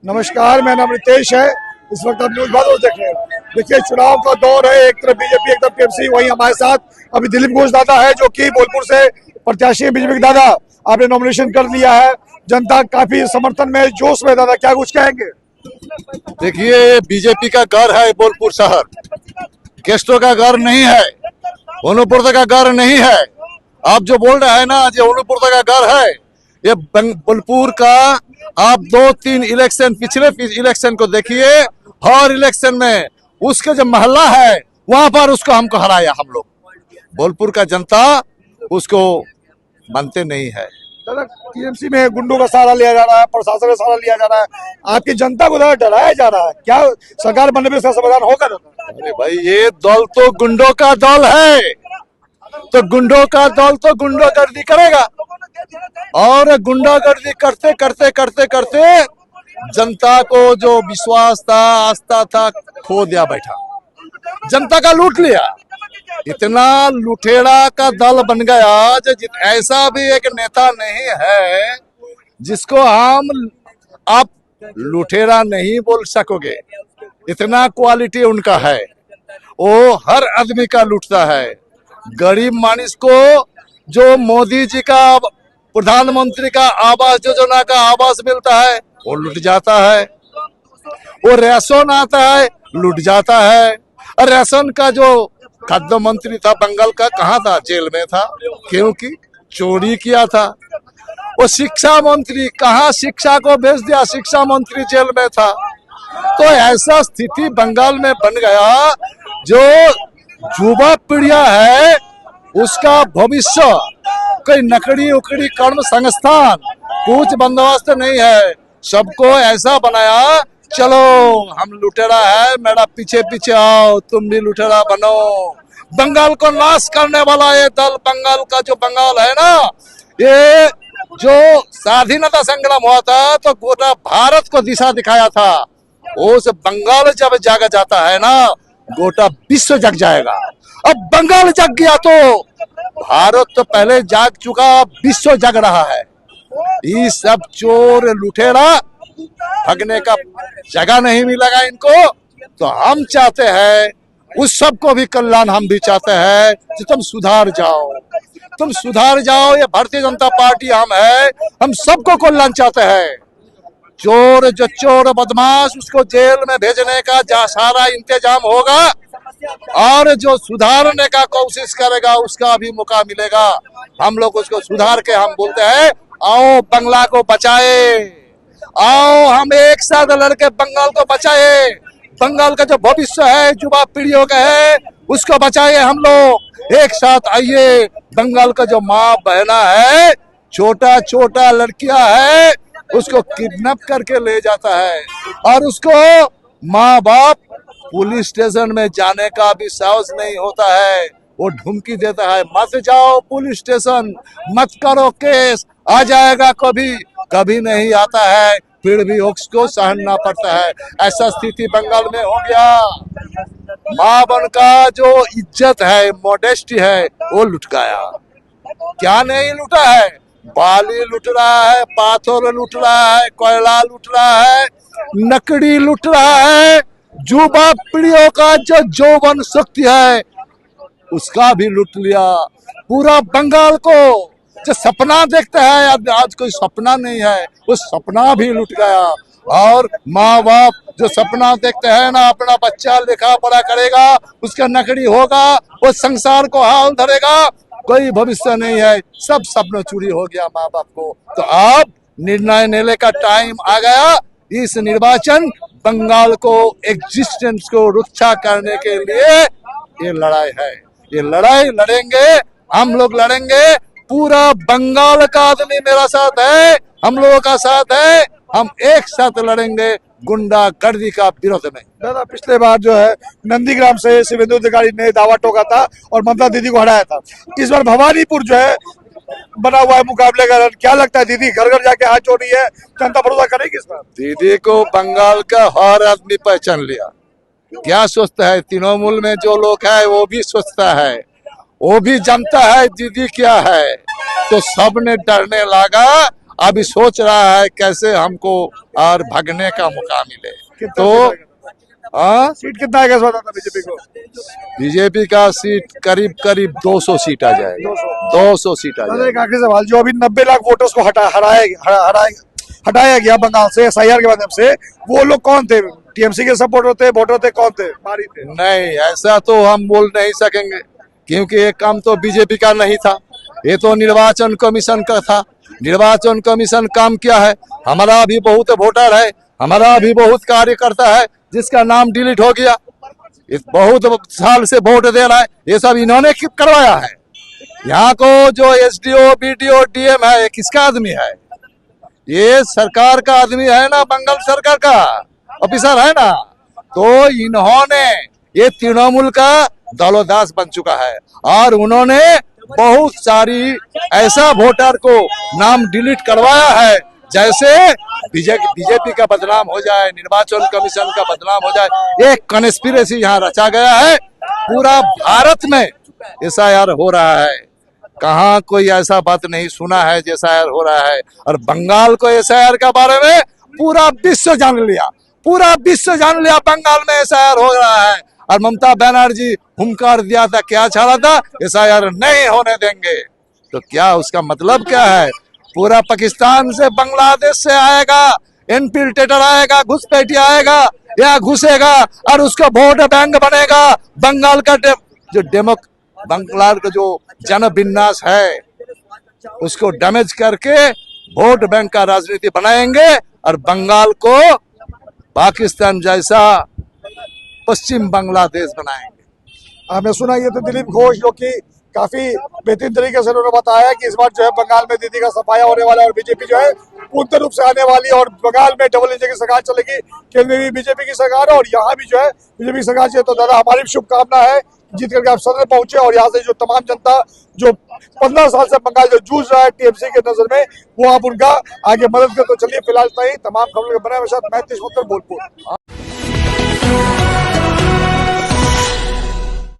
नमस्कार, मेरा नाम रितेश है। इस वक्त आप न्यूज भारत देख रहे हैं। देखिए, चुनाव का दौर है, एक तरफ बीजेपी, एक तरफ टीएमसी। वही हमारे साथ अभी दिलीप घोष दादा है, जो कि बोलपुर से प्रत्याशी है बीजेपी के। दादा, आपने नॉमिनेशन कर लिया है, जनता काफी समर्थन में, जोश में। दादा, क्या कुछ कहेंगे? देखिए, बीजेपी का घर है बोलपुर शहर, गेस्टों का घर नहीं है, ओनुपुरता का घर नहीं है। आप जो बोल रहे हैं ना, जो ओनुपुरता का घर है, ये बोलपुर का। आप 2-3 इलेक्शन, पिछले इलेक्शन को देखिए, हर इलेक्शन में उसके जो महल्ला है वहां पर उसको हमको हराया। हम लोग बोलपुर का जनता उसको मानते नहीं है। दादा, टीएमसी में गुंडों का सहारा लिया जा रहा है, प्रशासन का सहारा लिया जा रहा है, आपकी जनता को डराया जा रहा है। क्या सरकार बनने में इसका समाधान होगा? अरे भाई, ये दल तो गुंडों का दल है, तो गुंडों का दल तो गुंडागर्दी करेगा, और गुंडागर्दी करते करते करते करते जनता को जो विश्वास था, आस्था था, खो दिया बैठा। जनता का लूट लिया। इतना लुटेरा का दल बन गया। ऐसा भी एक नेता नहीं है जिसको आप लुटेरा नहीं बोल सकोगे। इतना क्वालिटी उनका है, वो हर आदमी का लूटता है। गरीब मानुष को जो मोदी जी का, प्रधानमंत्री का आवास योजना का आवास मिलता है, वो लूट जाता है। वो राशन आता है, लूट जाता है। और राशन का जो खाद्य मंत्री था बंगाल का, कहाँ था? जेल में था, क्योंकि चोरी किया था। वो शिक्षा मंत्री, कहाँ शिक्षा को भेज दिया? शिक्षा मंत्री जेल में था। तो ऐसा स्थिति बंगाल में बन गया। जो युवा पीढ़ियां है, उसका भविष्य कोई नकड़ी उकड़ी कर्म संस्थान, कुछ बंदोबस्त नहीं है। सबको ऐसा बनाया, चलो हम लुटेरा है, मेरा पीछे पीछे आओ, तुम भी लुटेरा बनो। बंगाल को नाश करने वाला ये दल, बंगाल का जो बंगाल है ना, ये जो स्वाधीनता संग्राम हुआ था तो पूरा भारत को दिशा दिखाया था। उस बंगाल जब जागा जाता है ना, गोटा विश्व जग जाएगा। अब बंगाल जग गया तो भारत तो पहले जाग चुका, विश्व जग रहा है। ये सब चोर लुटेरा भगने का जगह नहीं मिलेगा इनको। तो हम चाहते हैं, उस सबको भी कल्याण हम भी चाहते हैं कि तुम सुधार जाओ, तुम सुधार जाओ। ये भारतीय जनता पार्टी हम है, हम सबको कल्याण चाहते हैं। चोर, जो चोर बदमाश, उसको जेल में भेजने का जहाँ सारा इंतजाम होगा, और जो सुधारने का कोशिश करेगा उसका भी मौका मिलेगा। हम लोग उसको सुधार के हम बोलते हैं, आओ बंगला को बचाए, आओ हम एक साथ लड़के बंगाल को बचाए। बंगाल का जो भविष्य है, युवा पीढ़ियों का है, उसको बचाए। हम लोग एक साथ आइए। बंगाल का जो माँ बहना है, छोटा छोटा लड़कियां है, उसको किडनैप करके ले जाता है, और उसको माँ बाप पुलिस स्टेशन में जाने का भी साहस नहीं होता है। वो धमकी देता है, मत जाओ पुलिस स्टेशन, मत करो केस, आ जाएगा कभी, कभी नहीं आता है, फिर भी उसको सहना पड़ता है। ऐसा स्थिति बंगाल में हो गया। माँ बहन का जो इज्जत है, मॉडेस्टी है, वो लुट गया। क्या नहीं लुटा है? बाली लुट रहा है, पाथर लुट रहा है, कोयला लुट रहा है, नकड़ी लुट रहा है। युवा पीढ़ियों का जो यौवन शक्ति है, उसका भी लूट लिया। पूरा बंगाल को जो सपना देखता है, आज कोई सपना नहीं है, वो सपना भी लूट गया। और माँ बाप जो सपना देखते हैं ना, अपना बच्चा लिखा पढ़ा करेगा, उसका नकड़ी होगा, वो संसार को हाल धरेगा, कोई भविष्य नहीं है। सब सपना चोरी हो गया माँ बाप को। तो अब निर्णय लेने का टाइम आ गया। इस निर्वाचन बंगाल को एग्जिस्टेंस को रक्षा करने के लिए ये लड़ाई है। ये लड़ाई लड़ेंगे, हम लोग लड़ेंगे। पूरा बंगाल का आदमी मेरा साथ है, हम लोगों का साथ है। हम एक साथ लड़ेंगे गुंडागर्दी का विरोध में। दादा, पिछले बार जो है नंदीग्राम से शिवेंदु अधिकारी ने दावा ठोका था और ममता दीदी को हराया था। इस बार भवानीपुर जो है बना हुआ है मुकाबले का। क्या लगता है, दीदी घर घर जाके हाथ जोड़ रही है, जनता भरोसा करेगी इस बार? दीदी को बंगाल का हर आदमी पहचान लिया। क्या सोचता है, तृणमूल में जो लोग है वो भी सोचता है, वो भी जानता है दीदी क्या है। तो सबने डरने लगा। अभी सोच रहा है कैसे हमको और भगने का मौका मिले। कितना तो हाँ, सीट कितना आएगा इस बार बीजेपी को? बीजेपी का सीट करीब करीब 200 सीट आ जाएगा। 200 सीट आ दादा जाएगा। एक आखिरी सवाल, जो अभी 90 लाख वोटर्स को हटाया गया बंगाल से एसआईआर के माध्यम से, वो लोग कौन थे? टीएमसी के सपोर्टर थे, वोटर थे, कौन थे? बाहरी थे? नहीं, ऐसा तो हम बोल नहीं सकेंगे क्योंकि ये काम तो बीजेपी का नहीं था, ये तो निर्वाचन कमीशन का था। निर्वाचन कमीशन काम क्या है, हमारा भी बहुत वोटर है, हमारा भी बहुत कार्यकर्ता है जिसका नाम डिलीट हो गया। इस बहुत साल से वोट दे रहा है, ये सब इन्होंने करवाया है। यहाँ को जो एसडीओ बीडीओ डीएम है, ये किसका आदमी है? ये सरकार का आदमी है ना, बंगाल सरकार का ऑफिसर है ना। तो इन्होंने, ये तृणमूल का दलोदास बन चुका है और उन्होंने बहुत सारी ऐसा वोटर को नाम डिलीट करवाया है जैसे बीजेपी का बदनाम हो जाए, निर्वाचन कमीशन का बदनाम हो जाए। एक कॉन्स्पिरेसी यहाँ रचा गया है। पूरा भारत में एसआईआर हो रहा है, कहाँ कोई ऐसा बात नहीं सुना है जैसा एसआईआर हो रहा है। और बंगाल को एसआईआर के बारे में पूरा विश्व जान लिया, पूरा विश्व जान लिया बंगाल में एसआईआर हो रहा है। और ममता बनर्जी हुंकार दिया था, क्या छाड़ा था, एसआईआर नहीं होने देंगे। तो क्या उसका मतलब क्या है? पूरा पाकिस्तान से, बांग्लादेश से आएगा, इनफिल्ट्रेटर आएगा, घुसपैठी आएगा या घुसेगा और उसका वोट बैंक बनेगा। बंगाल का जो बंगाल का जो जन विन्यास है उसको डैमेज करके वोट बैंक का राजनीति बनाएंगे और बंगाल को पाकिस्तान जैसा पश्चिम बांग्लादेश बनाएंगे। आपने सुना, ये तो दिलीप घोष जो कि काफी बेहतरीन तरीके से उन्होंने बताया कि इस बार जो है बंगाल में दीदी का सफाया होने वाला है और बीजेपी जो है पूर्ण रूप से आने वाली है और बंगाल में डबल इंजन की सरकार चलेगी। केंद्र में भी बीजेपी की सरकार है और यहाँ भी जो है बीजेपी की सरकार चाहिए। तो दादा हमारी भी शुभकामना है, जीत करके आप सदन पहुंचे और यहाँ से जो तमाम जनता जो 15 साल से बंगाल जो जूझ रहा है टीएमसी के नजर में, वो आप उनका आगे मदद कर। तो चलिए फिलहाल तमाम खबरों के बनाए हुए साथ मैं तीश मुख्तर बोलपुर।